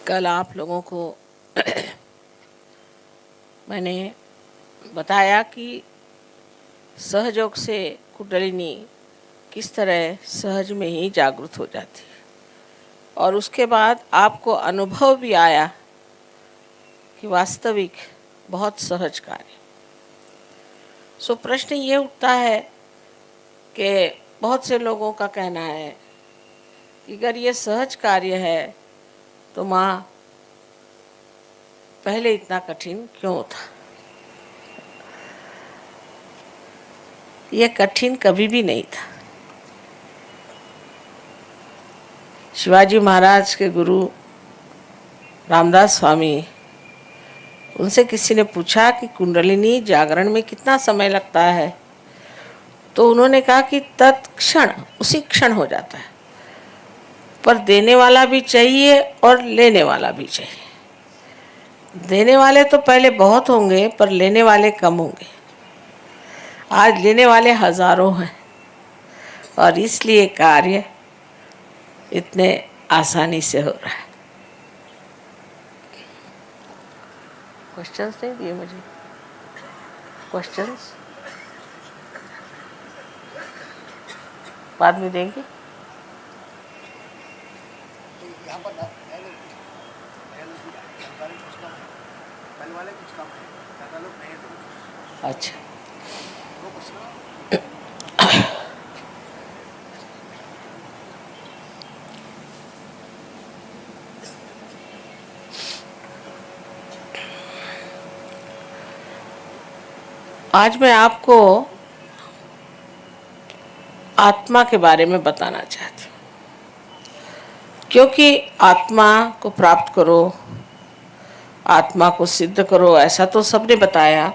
कल आप लोगों को मैंने बताया कि सहयोग से कुंडलिनी किस तरह सहज में ही जागृत हो जाती है, और उसके बाद आपको अनुभव भी आया कि वास्तविक बहुत सहज कार्य। सो प्रश्न ये उठता है कि बहुत से लोगों का कहना है कि अगर ये सहज कार्य है तो माँ पहले इतना कठिन क्यों था। ये कठिन कभी भी नहीं था। शिवाजी महाराज के गुरु रामदास स्वामी, उनसे किसी ने पूछा कि कुंडलिनी जागरण में कितना समय लगता है, तो उन्होंने कहा कि तत्क्षण, उसी क्षण हो जाता है, पर देने वाला भी चाहिए और लेने वाला भी चाहिए। देने वाले तो पहले बहुत होंगे पर लेने वाले कम होंगे। आज लेने वाले हजारों हैं और इसलिए कार्य इतने आसानी से हो रहा है। क्वेश्चंस नहीं दिए मुझे? क्वेश्चंस बाद में देंगे। अच्छा, आज मैं आपको आत्मा के बारे में बताना चाहती हूँ, क्योंकि आत्मा को प्राप्त करो, आत्मा को सिद्ध करो, ऐसा तो सबने बताया,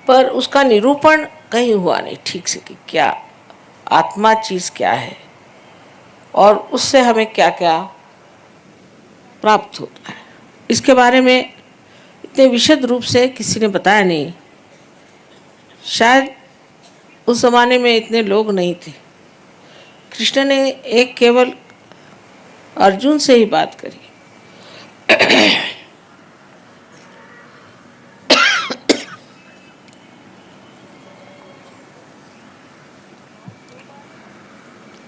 पर उसका निरूपण कहीं हुआ नहीं ठीक से कि क्या आत्मा चीज़ क्या है और उससे हमें क्या क्या प्राप्त होता है। इसके बारे में इतने विशद रूप से किसी ने बताया नहीं। शायद उस ज़माने में इतने लोग नहीं थे। कृष्ण ने एक केवल अर्जुन से ही बात करी।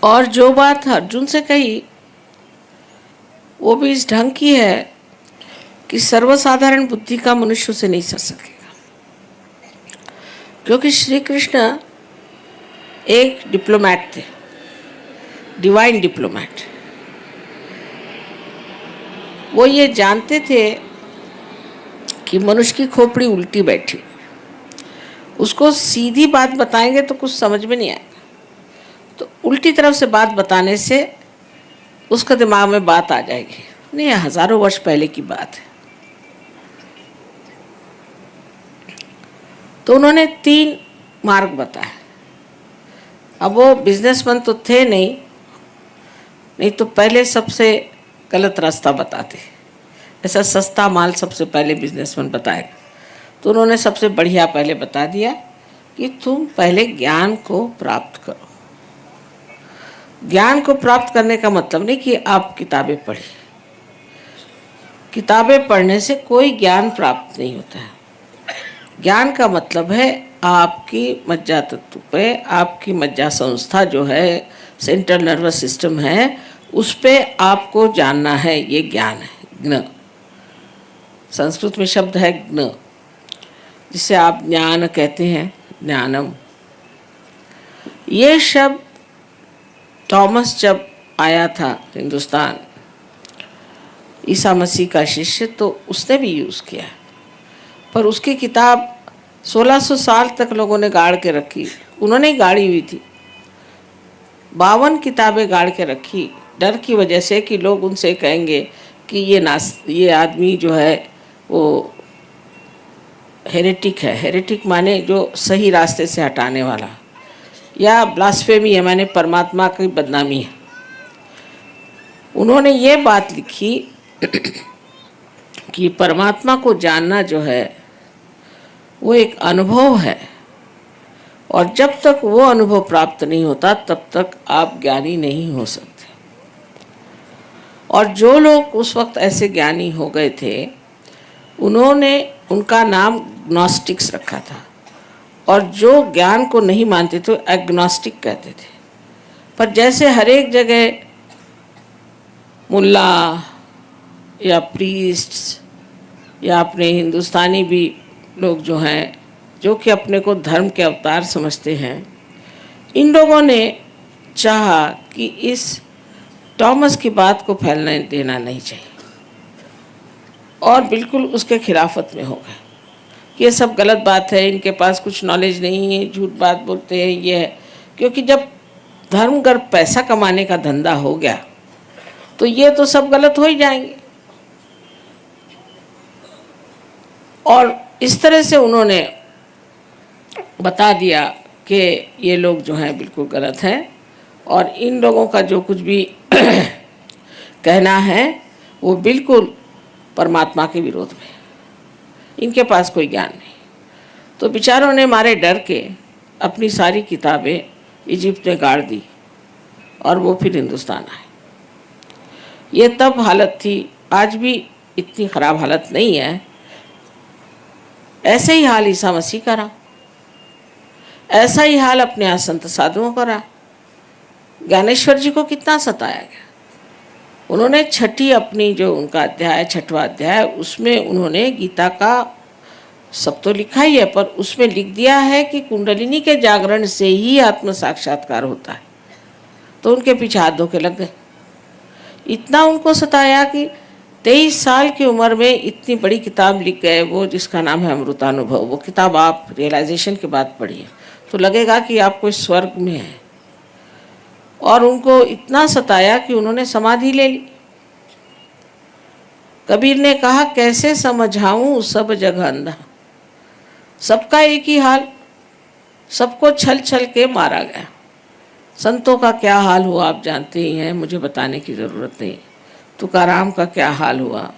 और जो बात अर्जुन से कही वो भी इस ढंग की है कि सर्वसाधारण बुद्धि का मनुष्य से नहीं समझ सकेगा, क्योंकि श्री कृष्ण एक डिप्लोमैट थे, डिवाइन डिप्लोमैट। वो ये जानते थे कि मनुष्य की खोपड़ी उल्टी बैठी, उसको सीधी बात बताएंगे तो कुछ समझ में नहीं आएगा, तो उल्टी तरफ से बात बताने से उसका दिमाग में बात आ जाएगी। नहीं, हजारों वर्ष पहले की बात है। तो उन्होंने 3 मार्ग बताए। अब वो बिजनेसमैन तो थे नहीं तो पहले सबसे गलत रास्ता बताते। ऐसा सस्ता माल सबसे पहले बिजनेसमैन बताएगा, तो उन्होंने सबसे बढ़िया पहले बता दिया कि तुम पहले ज्ञान को प्राप्त करो। ज्ञान को प्राप्त करने का मतलब नहीं कि आप किताबें पढ़ी। किताबें पढ़ने से कोई ज्ञान प्राप्त नहीं होता है। ज्ञान का मतलब है आपकी मज्जा तत्व पे, आपकी मज्जा संस्था जो है, सेंट्रल नर्वस सिस्टम है, उस पे आपको जानना है। ये ज्ञान है, ज्ञ। संस्कृत में शब्द है ज्ञ, जिसे आप ज्ञान कहते हैं, ज्ञानम। ये शब्द थॉमस जब आया था हिंदुस्तान, ईसा मसीह का शिष्य, तो उसने भी यूज़ किया, पर उसकी किताब 1600 साल तक लोगों ने गाड़ के रखी। उन्होंने ही गाड़ी हुई थी। 52 किताबें गाड़ के रखी, डर की वजह से कि लोग उनसे कहेंगे कि ये आदमी जो है वो हेरेटिक है। हेरेटिक माने जो सही रास्ते से हटाने वाला, या ब्लास्फेमी है माने परमात्मा की बदनामी है। उन्होंने ये बात लिखी कि परमात्मा को जानना जो है वो एक अनुभव है, और जब तक वो अनुभव प्राप्त नहीं होता तब तक आप ज्ञानी नहीं हो सकते। और जो लोग उस वक्त ऐसे ज्ञानी हो गए थे उन्होंने उनका नाम ग्नोस्टिक्स रखा था, और जो ज्ञान को नहीं मानते थे एग्नोस्टिक कहते थे। पर जैसे हर एक जगह मुल्ला या प्रीस्ट्स या अपने हिंदुस्तानी भी लोग जो हैं, जो कि अपने को धर्म के अवतार समझते हैं, इन लोगों ने चाहा कि इस टॉमस की बात को फैलने देना नहीं चाहिए, और बिल्कुल उसके खिलाफत में हो गए कि ये सब गलत बात है, इनके पास कुछ नॉलेज नहीं है, झूठ बात बोलते हैं, ये है। क्योंकि जब धर्मगर्भ पैसा कमाने का धंधा हो गया तो ये तो सब गलत हो ही जाएंगे। और इस तरह से उन्होंने बता दिया कि ये लोग जो हैं बिल्कुल गलत हैं, और इन लोगों का जो कुछ भी कहना है वो बिल्कुल परमात्मा के विरोध में, इनके पास कोई ज्ञान नहीं। तो बेचारों ने मारे डर के अपनी सारी किताबें इजिप्ट में गाड़ दी और वो फिर हिंदुस्तान आए। ये तब हालत थी, आज भी इतनी ख़राब हालत नहीं है। ऐसे ही हाल ईसा मसीह का रहा, ऐसा ही हाल अपने यहाँ संत साधुओं का रहा। ज्ञानेश्वर जी को कितना सताया गया। उन्होंने छठी अपनी जो उनका अध्याय, छठवां अध्याय, उसमें उन्होंने गीता का सब तो लिखा ही है, पर उसमें लिख दिया है कि कुंडलिनी के जागरण से ही आत्म साक्षात्कार होता है। तो उनके पीछे हाथ धो के लग गए। इतना उनको सताया कि 23 साल की उम्र में इतनी बड़ी किताब लिख गए, वो जिसका नाम है अमृतानुभव। वो किताब आप रियलाइजेशन के बाद पढ़िए तो लगेगा कि आप कोई स्वर्ग में हैं। और उनको इतना सताया कि उन्होंने समाधि ले ली। कबीर ने कहा, कैसे समझाऊं सब जगह अंधा। सबका एक ही हाल, सबको छल छल के मारा गया। संतों का क्या हाल हुआ आप जानते ही हैं, मुझे बताने की ज़रूरत नहीं। तुकाराम का क्या हाल हुआ,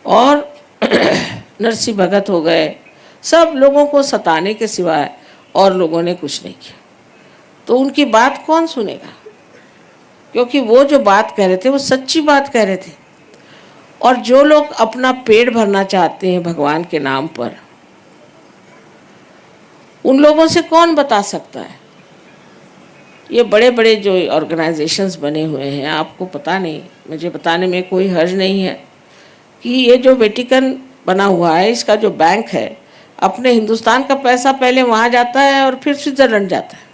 और नरसिंह भगत हो गए। सब लोगों को सताने के सिवाय और लोगों ने कुछ नहीं किया। तो उनकी बात कौन सुनेगा, क्योंकि वो जो बात कह रहे थे वो सच्ची बात कह रहे थे। और जो लोग अपना पेट भरना चाहते हैं भगवान के नाम पर, उन लोगों से कौन बता सकता है। ये बड़े बड़े जो ऑर्गेनाइजेशंस बने हुए हैं, आपको पता नहीं, मुझे बताने में कोई हर्ज नहीं है कि ये जो वेटिकन बना हुआ है, इसका जो बैंक है, अपने हिंदुस्तान का पैसा पहले वहाँ जाता है और फिर स्विट्ज़रलैंड जाता है।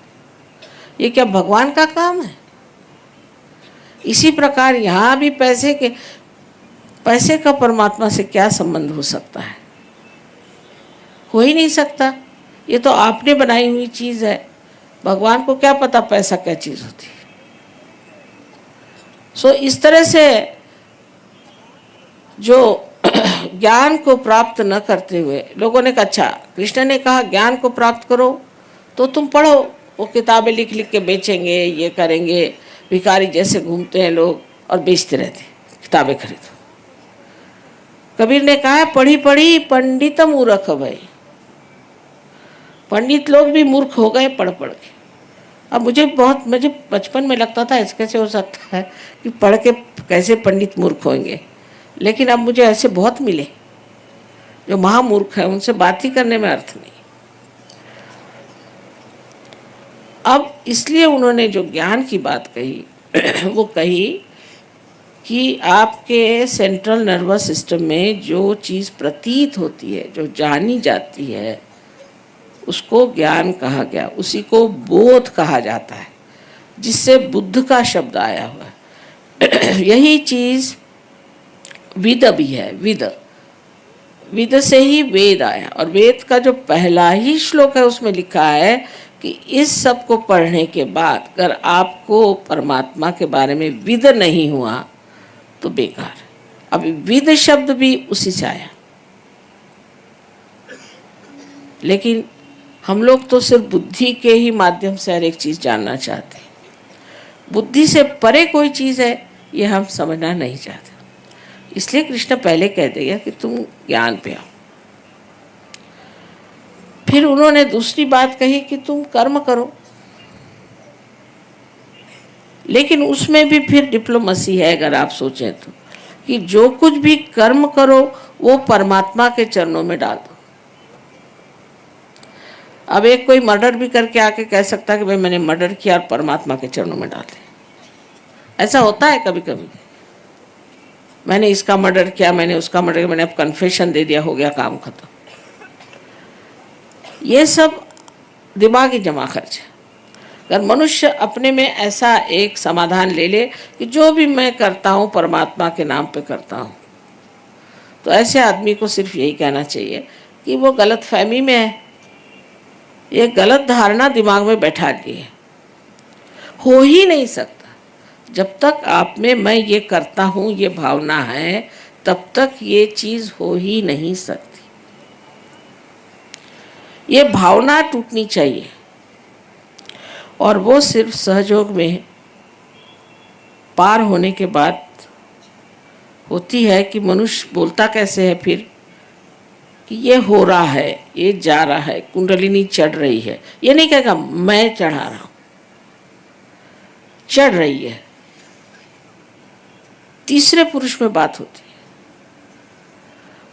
ये क्या भगवान का काम है? इसी प्रकार यहाँ भी पैसे का परमात्मा से क्या संबंध हो सकता है? हो ही नहीं सकता। ये तो आपने बनाई हुई चीज़ है। भगवान को क्या पता पैसा क्या चीज़ होती है। सो इस तरह से जो ज्ञान को प्राप्त न करते हुए लोगों ने कहा, अच्छा कृष्ण ने कहा ज्ञान को प्राप्त करो तो तुम पढ़ो। वो किताबें लिख लिख के बेचेंगे, ये करेंगे। भिखारी जैसे घूमते हैं लोग और बेचते रहते, किताबें खरीदो। कबीर ने कहा, पढ़ी पढ़ी पंडित मूर्ख भाई। पंडित लोग भी मूर्ख हो गए पढ़ पढ़ के। अब मुझे बचपन में लगता था ऐसे कैसे हो सकता है कि पढ़ के कैसे पंडित मूर्ख होंगे, लेकिन अब मुझे ऐसे बहुत मिले जो महामूर्ख हैं, उनसे बात ही करने में अर्थ नहीं। अब इसलिए उन्होंने जो ज्ञान की बात कही वो कही कि आपके सेंट्रल नर्वस सिस्टम में जो चीज़ प्रतीत होती है, जो जानी जाती है, उसको ज्ञान कहा गया। उसी को बोध कहा जाता है, जिससे बुद्ध का शब्द आया हुआ है। यही चीज़ विद भी है। विद से ही वेद आया, और वेद का जो पहला ही श्लोक है उसमें लिखा है कि इस सब को पढ़ने के बाद अगर आपको परमात्मा के बारे में विद नहीं हुआ तो बेकार। अब विद शब्द भी उसी से आया, लेकिन हम लोग तो सिर्फ बुद्धि के ही माध्यम से हर एक चीज़ जानना चाहते हैं। बुद्धि से परे कोई चीज़ है ये हम समझना नहीं चाहते। इसलिए कृष्ण पहले कह दिया कि तुम ज्ञान पे आओ। फिर उन्होंने दूसरी बात कही कि तुम कर्म करो। लेकिन उसमें भी फिर डिप्लोमेसी है, अगर आप सोचें तो, कि जो कुछ भी कर्म करो वो परमात्मा के चरणों में डाल दो। अब एक कोई मर्डर भी करके आके कह सकता है कि भाई मैंने मर्डर किया और परमात्मा के चरणों में डाल दिया। ऐसा होता है कभी कभी, मैंने इसका मर्डर किया, मैंने उसका मर्डर किया, मैंने अब कन्फेशन दे दिया, हो गया काम खत्म। ये सब दिमागी जमा खर्च है। अगर मनुष्य अपने में ऐसा एक समाधान ले ले कि जो भी मैं करता हूँ परमात्मा के नाम पे करता हूँ, तो ऐसे आदमी को सिर्फ यही कहना चाहिए कि वो गलत फहमी में है, ये गलत धारणा दिमाग में बैठा ली है। हो ही नहीं सकता जब तक आप में मैं ये करता हूँ ये भावना है, तब तक ये चीज़ हो ही नहीं सकती। ये भावना टूटनी चाहिए, और वो सिर्फ सहयोग में पार होने के बाद होती है। कि मनुष्य बोलता कैसे है फिर कि ये हो रहा है, ये जा रहा है, कुंडलिनी चढ़ रही है। ये नहीं कहेगा मैं चढ़ा रहा हूँ, चढ़ रही है। तीसरे पुरुष में बात होती है,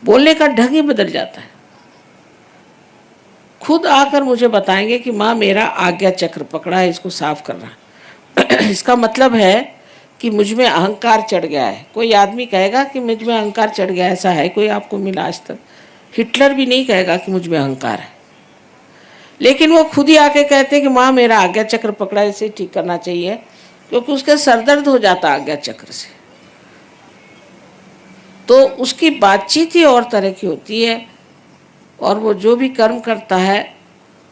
बोलने का ढंग ही बदल जाता है। खुद आकर मुझे बताएंगे कि माँ मेरा आज्ञा चक्र पकड़ा है, इसको साफ करना। इसका मतलब है कि मुझ में अहंकार चढ़ गया है। कोई आदमी कहेगा कि मुझ में अहंकार चढ़ गया, ऐसा है कोई आपको मिला आज तक? हिटलर भी नहीं कहेगा कि मुझ में अहंकार है, लेकिन वो खुद ही आके कहते हैं कि माँ मेरा आज्ञा चक्र पकड़ा, इसे ठीक करना चाहिए, क्योंकि उसके सरदर्द हो जाता आज्ञा चक्र से। तो उसकी बातचीत ही और तरह की होती है, और वो जो भी कर्म करता है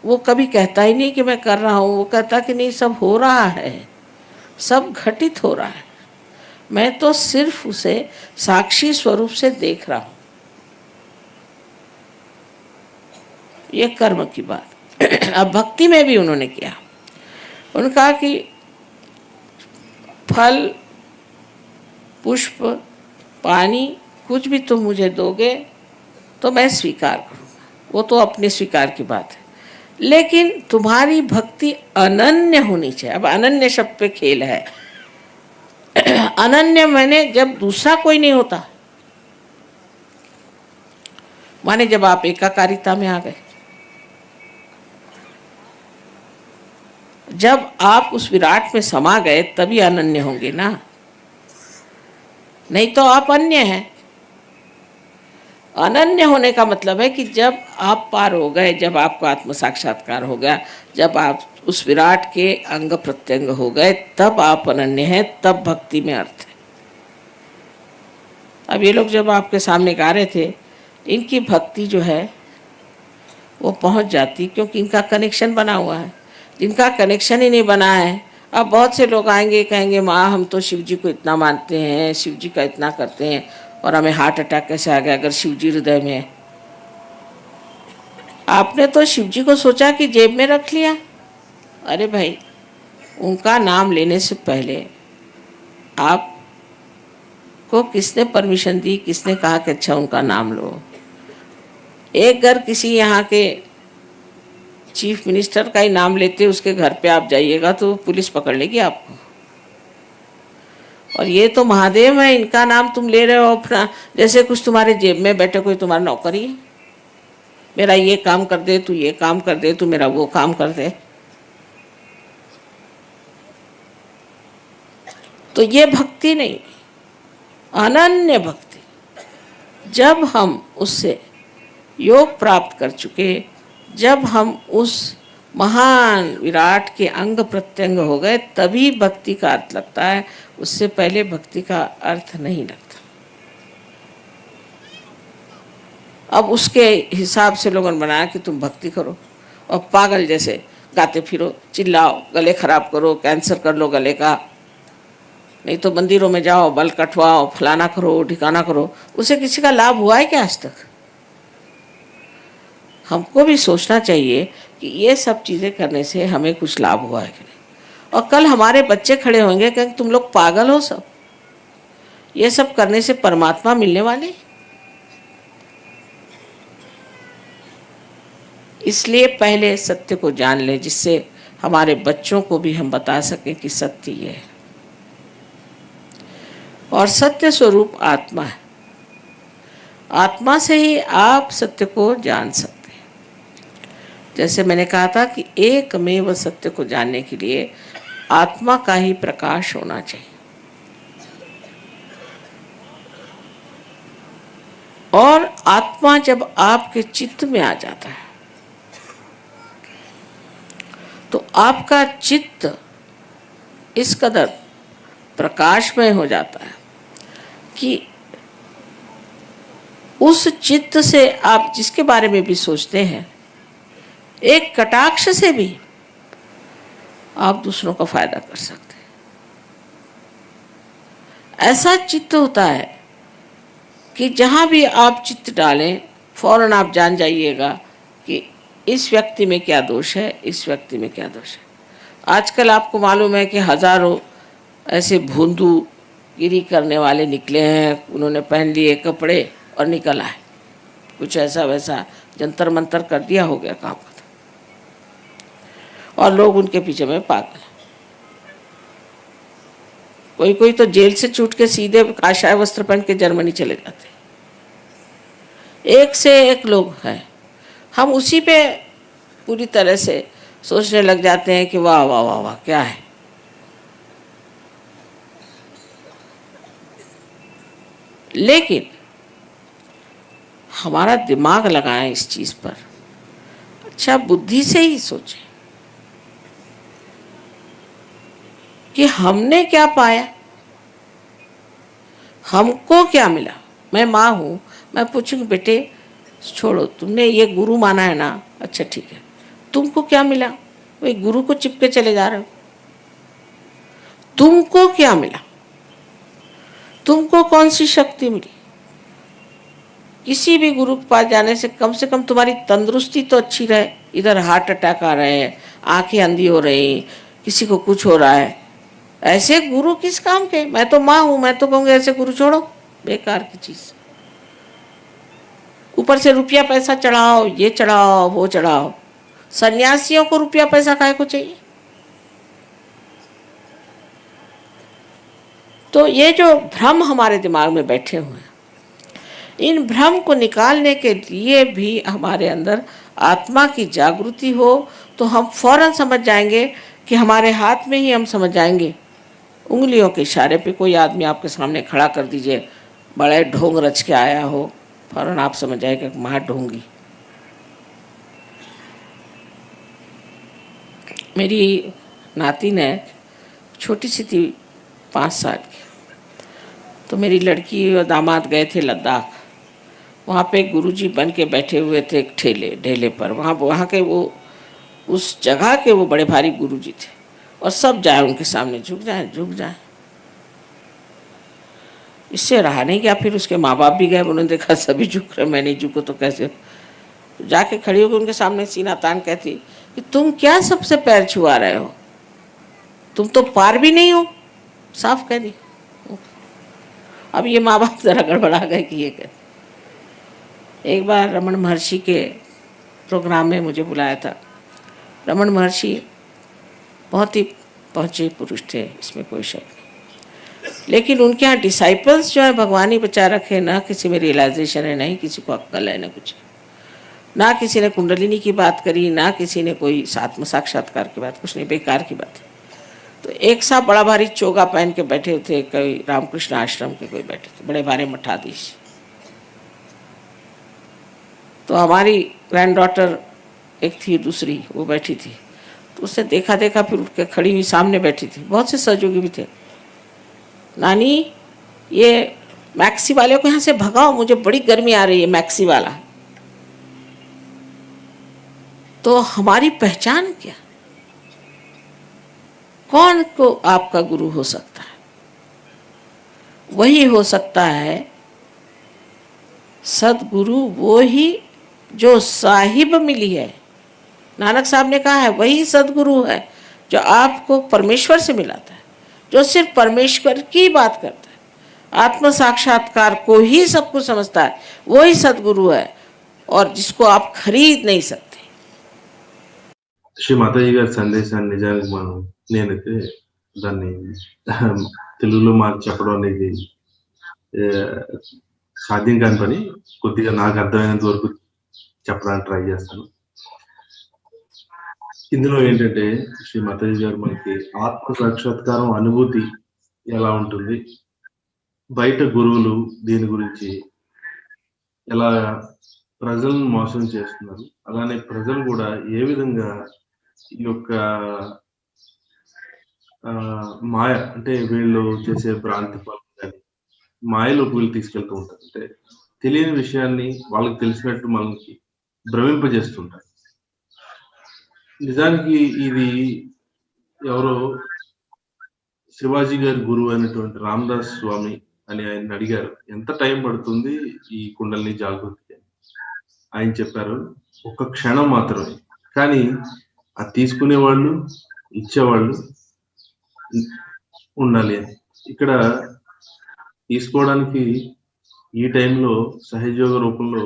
वो कभी कहता ही नहीं कि मैं कर रहा हूँ, वो कहता कि नहीं सब हो रहा है, सब घटित हो रहा है, मैं तो सिर्फ उसे साक्षी स्वरूप से देख रहा हूँ। ये कर्म की बात। अब भक्ति में भी उन्होंने किया, उन्होंने कहा कि फल पुष्प पानी कुछ भी तुम मुझे दोगे तो मैं स्वीकार करूँगा, वो तो अपने स्वीकार की बात है, लेकिन तुम्हारी भक्ति अनन्य होनी चाहिए। अब अनन्य शब्द पे खेल है। अनन्य माने जब दूसरा कोई नहीं होता, माने जब आप एकाकारिता में आ गए, जब आप उस विराट में समा गए तभी अनन्य होंगे ना, नहीं तो आप अन्य हैं। अनन्य होने का मतलब है कि जब आप पार हो गए, जब आपको आत्म साक्षात्कार हो गया, जब आप उस विराट के अंग प्रत्यंग हो गए, तब आप अनन्य हैं, तब भक्ति में अर्थ है। अब ये लोग जब आपके सामने गा रहे थे, इनकी भक्ति जो है वो पहुंच जाती, क्योंकि इनका कनेक्शन बना हुआ है। जिनका कनेक्शन ही नहीं बना है, अब बहुत से लोग आएंगे कहेंगे माँ हम तो शिव जी को इतना मानते हैं, शिव जी का इतना करते हैं, और हमें हार्ट अटैक कैसे आ गया अगर शिव जी हृदय में है? आपने तो शिव जी को सोचा कि जेब में रख लिया। अरे भाई, उनका नाम लेने से पहले आपको किसने परमिशन दी, किसने कहा कि अच्छा उनका नाम लो? एक घर किसी यहाँ के चीफ मिनिस्टर का ही नाम लेते, उसके घर पे आप जाइएगा तो पुलिस पकड़ लेगी आपको। और ये तो महादेव है, इनका नाम तुम ले रहे हो अपना, जैसे कुछ तुम्हारे जेब में बैठे कोई तुम्हारा नौकर ही है। मेरा ये काम कर दे, तू ये काम कर दे, तू मेरा वो काम कर दे। तो ये भक्ति नहीं, अनन्य भक्ति। जब हम उससे योग प्राप्त कर चुके, जब हम उस महान विराट के अंग प्रत्यंग हो गए, तभी भक्ति का अर्थ लगता है, उससे पहले भक्ति का अर्थ नहीं लगता। अब उसके हिसाब से लोगों ने बनाया कि तुम भक्ति करो और पागल जैसे गाते फिरो, चिल्लाओ, गले खराब करो, कैंसर कर लो गले का, नहीं तो मंदिरों में जाओ, बल कटवाओ, फलाना करो, ठिकाना करो। उसे किसी का लाभ हुआ है क्या आज तक? हमको भी सोचना चाहिए कि ये सब चीज़ें करने से हमें कुछ लाभ हुआ है कि नहीं। और कल हमारे बच्चे खड़े होंगे कि तुम लोग पागल हो, सब ये सब करने से परमात्मा मिलने वाले। इसलिए पहले सत्य को जान ले, जिससे हमारे बच्चों को भी हम बता सकें कि सत्य ये है। और सत्य स्वरूप आत्मा है। आत्मा से ही आप सत्य को जान सकते हैं। जैसे मैंने कहा था कि एकमेव सत्य को जानने के लिए आत्मा का ही प्रकाश होना चाहिए। और आत्मा जब आपके चित्त में आ जाता है तो आपका चित्त इस कदर प्रकाशमय हो जाता है कि उस चित्त से आप जिसके बारे में भी सोचते हैं, एक कटाक्ष से भी आप दूसरों का फायदा कर सकते हैं। ऐसा चित्त होता है कि जहाँ भी आप चित्त डालें, फौरन आप जान जाइएगा कि इस व्यक्ति में क्या दोष है, इस व्यक्ति में क्या दोष है। आजकल आपको मालूम है कि हजारों ऐसे भोंदू गिरी करने वाले निकले हैं। उन्होंने पहन लिए कपड़े और निकल आए, कुछ ऐसा वैसा जंतर मंतर कर दिया, हो गया काम खत्म। और लोग उनके पीछे में पागल। कोई कोई तो जेल से छूट के सीधे काशाय वस्त्र पहन के जर्मनी चले जाते। एक से एक लोग हैं। हम उसी पे पूरी तरह से सोचने लग जाते हैं कि वाह वाह वाह वाह क्या है। लेकिन हमारा दिमाग लगाएं इस चीज पर, अच्छा बुद्धि से ही सोचें कि हमने क्या पाया, हमको क्या मिला। मैं माँ हूं, मैं पूछूंगी बेटे छोड़ो, तुमने ये गुरु माना है ना, अच्छा ठीक है, तुमको क्या मिला। वही गुरु को चिपके चले जा रहे हो। तुमको क्या मिला, तुमको कौन सी शक्ति मिली। किसी भी गुरु के पास जाने से कम तुम्हारी तंदुरुस्ती तो अच्छी रहे। इधर हार्ट अटैक आ रहे हैं, आंखें अंधी हो रही, किसी को कुछ हो रहा है, ऐसे गुरु किस काम के। मैं तो माँ हूं, मैं तो कहूँगी ऐसे गुरु छोड़ो, बेकार की चीज। ऊपर से रुपया पैसा चढ़ाओ, ये चढ़ाओ वो चढ़ाओ। सन्यासियों को रुपया पैसा काहे को चाहिए। तो ये जो भ्रम हमारे दिमाग में बैठे हुए हैं, इन भ्रम को निकालने के लिए भी हमारे अंदर आत्मा की जागृति हो तो हम फौरन समझ जाएंगे कि हमारे हाथ में ही हम समझ जाएंगे। उंगलियों के इशारे पे कोई आदमी आपके सामने खड़ा कर दीजिए, बड़े ढोंग रच के आया हो, फौरन आप समझ जाएंगे माँ ढोंगी। मेरी नाती ने छोटी सी थी 5 साल की, तो मेरी लड़की और दामाद गए थे लद्दाख। वहाँ पे गुरुजी बन के बैठे हुए थे एक ढेले पर। वहाँ के वो उस जगह के वो बड़े भारी गुरुजी थे और सब जाए उनके सामने, झुक जाए। इससे रहा नहीं गया। फिर उसके माँ बाप भी गए, उन्होंने देखा सभी झुक रहे, मैं नहीं झुको तो कैसे। जाके खड़ी होकर उनके सामने सीना तान कहती कि तुम क्या सबसे पैर छुआ रहे हो, तुम तो पार भी नहीं हो, साफ कह दी। अब ये माँ बाप जरा गड़बड़ा गए कि ये कहते। एक बार रमन महर्षि के प्रोग्राम में मुझे बुलाया था। रमन महर्षि बहुत ही पहुँचे पुरुष थे, इसमें कोई शक नहीं। लेकिन उनके यहाँ डिसाइपल्स जो है भगवान ही बचा रखे, ना किसी में रियलाइजेशन है, नहीं किसी को अक्ल है, ना कुछ, ना किसी ने कुंडलिनी की बात करी, ना किसी ने कोई आत्म साक्षात्कार की बात, कुछ नहीं, बेकार की बात है। तो एक साहब बड़ा भारी चोगा पहन के बैठे थे, कोई रामकृष्ण आश्रम के कोई बैठे थे, बड़े भारी मठाधीश। तो हमारी ग्रैंड डॉटर एक थी, दूसरी वो बैठी थी, तो उसने देखा फिर उठ के खड़ी हुई सामने बैठी थी। बहुत से सहयोगी भी थे। नानी ये मैक्सी वाले को यहाँ से भगाओ, मुझे बड़ी गर्मी आ रही है, मैक्सी वाला। तो हमारी पहचान क्या, कौन को आपका गुरु हो सकता है? वही हो सकता है सदगुरु, वो ही जो साहिब मिली है। नानक साहब ने कहा है वही सदगुरु है जो आपको परमेश्वर से मिलाता है, जो सिर्फ परमेश्वर की बात करता है, आत्म साक्षात्कार को ही सब कुछ समझता है, वही सदगुरु है और जिसको आप खरीद नहीं सकते। శ్రీ మాతాజీ గారి సందేశాన్ని నిజానికి నేను నేనైతే దాన్ని తెలుగులో మాకు చెప్పడం అనేది సాధ్యం కాని పని. కొద్దిగా నాకు అర్థమైనంత వరకు చెప్పడానికి ట్రై చేస్తాను. ఇందులో ఏంటంటే శ్రీ మాతాజీ గారు మనకి ఆత్మ సాక్షాత్కారం అనుభూతి ఎలా ఉంటుంది, బయట గురువులు దీని గురించి ఎలా ప్రజలను మోసం చేస్తున్నారు, అలానే ప్రజలు కూడా ఏ విధంగా ఈ యొక్క మాయ అంటే వీళ్ళు చేసే భ్రాంతి పనులు కానీ మాయలోకి వీళ్ళు తీసుకెళ్తూ ఉంటారు. అంటే తెలియని విషయాన్ని వాళ్ళకి తెలిసినట్టు మనకి భ్రమింపజేస్తుంటారు. నిజానికి ఇది ఎవరో శివాజీ గారి గురువు అయినటువంటి రామదాస్ స్వామి అని ఆయన అడిగారు, ఎంత టైం పడుతుంది ఈ కుండలిని జాగృతికి? ఆయన చెప్పారు, ఒక క్షణం మాత్రమే. కానీ అది తీసుకునే వాళ్ళు, ఇచ్చేవాళ్ళు ఉండాలి అని. ఇక్కడ తీసుకోవడానికి ఈ టైంలో సహజయోగ రూపంలో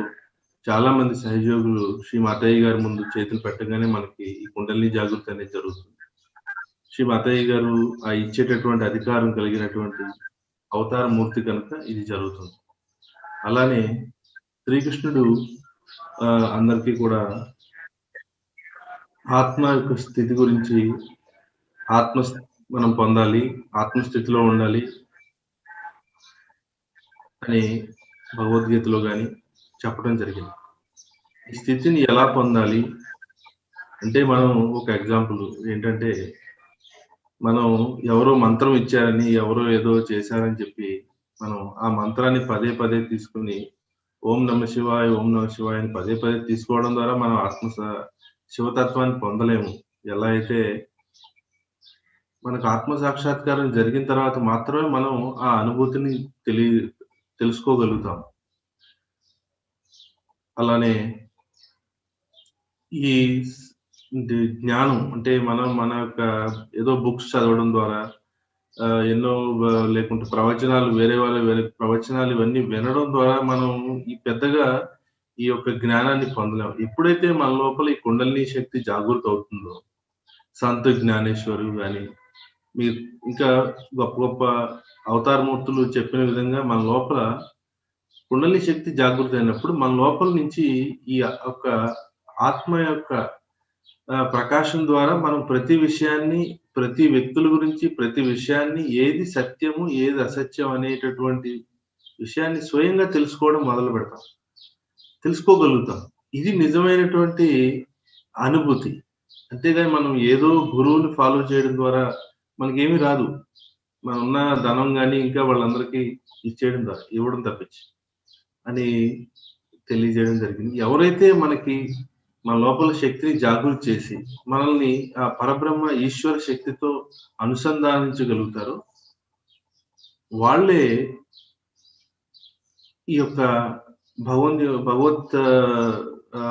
చాలా మంది సహజయోగులు శ్రీ మాతయ్య గారి ముందు చేతులు పెట్టగానే మనకి ఈ కుండలిని జాగృతి అనేది జరుగుతుంది. శ్రీ మాతయ్య గారు ఆ ఇచ్చేటటువంటి అధికారం కలిగినటువంటి అవతార మూర్తి కనుక ఇది జరుగుతుంది. అలానే శ్రీకృష్ణుడు అందరికీ కూడా ఆత్మ యొక్క స్థితి గురించి, ఆత్మ మనం పొందాలి, ఆత్మస్థితిలో ఉండాలి అని భగవద్గీతలో గాని చెప్పడం జరిగింది. ఈ స్థితిని ఎలా పొందాలి అంటే, మనం ఒక ఎగ్జాంపుల్ ఏంటంటే, మనం ఎవరో మంత్రం ఇచ్చారని, ఎవరో ఏదో చేశారని చెప్పి మనం ఆ మంత్రాన్ని పదే పదే తీసుకుని ఓం నమ శివాయ, ఓం నమ శివాయ అని పదే పదే తీసుకోవడం ద్వారా మనం శివతత్వాన్ని పొందలేము. ఎలా అయితే మనకు ఆత్మ సాక్షాత్కారం జరిగిన తర్వాత మాత్రమే మనం ఆ అనుభూతిని తెలుసుకోగలుగుతాం. అలానే ఈ జ్ఞానం అంటే మనం మన యొక్క ఏదో బుక్స్ చదవడం ద్వారా ఎన్నో లేకుంటే ప్రవచనాలు వేరే ప్రవచనాలు ఇవన్నీ వినడం ద్వారా మనం ఈ పెద్దగా ఈ యొక్క జ్ఞానాన్ని పొందలేం. ఎప్పుడైతే మన లోపల ఈ కుండలిని శక్తి జాగృతి అవుతుందో, సంత జ్ఞానేశ్వరు గాని మీరు ఇంకా గొప్ప గొప్ప అవతారమూర్తులు చెప్పిన విధంగా మన లోపల కుండలిని శక్తి జాగృతి అయినప్పుడు మన లోపల నుంచి ఈ యొక్క ఆత్మ యొక్క ప్రకాశం ద్వారా మనం ప్రతి విషయాన్ని, ప్రతి వ్యక్తుల గురించి, ప్రతి విషయాన్ని ఏది సత్యము, ఏది అసత్యం అనేటటువంటి విషయాన్ని స్వయంగా తెలుసుకోవడం మొదలు పెడతాం, తెలుసుకోగలుగుతాం. ఇది నిజమైనటువంటి అనుభూతి. అంతేగాని మనం ఏదో గురువుని ఫాలో చేయడం ద్వారా మనకేమీ రాదు. మనమున్న ధనం గాని ఇంకా వాళ్ళందరికీ ఇవ్వడం తప్పించి అని తెలియజేయడం జరిగింది. ఎవరైతే మనకి మన లోపల శక్తిని జాగృతి చేసి మనల్ని ఆ పరబ్రహ్మ ఈశ్వర శక్తితో అనుసంధానించగలుగుతారో వాళ్ళే ఈ యొక్క భగవత్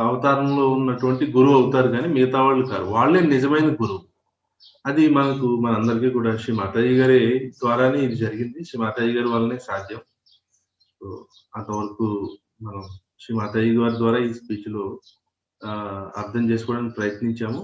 అవతారంలో ఉన్నటువంటి గురువు అవుతారు, కానీ మిగతా వాళ్ళు కాదు. వాళ్ళే నిజమైన గురువు. అది మనందరికీ కూడా శ్రీ మాతాజీ గారి ద్వారానే ఇది జరిగింది. శ్రీ మాతాజీ గారి వల్లనే సాధ్యం. అంతవరకు మనం శ్రీ మాతాజీ గారి ద్వారా ఈ స్పీచ్ లో అర్థం చేసుకోవడానికి ప్రయత్నించాము.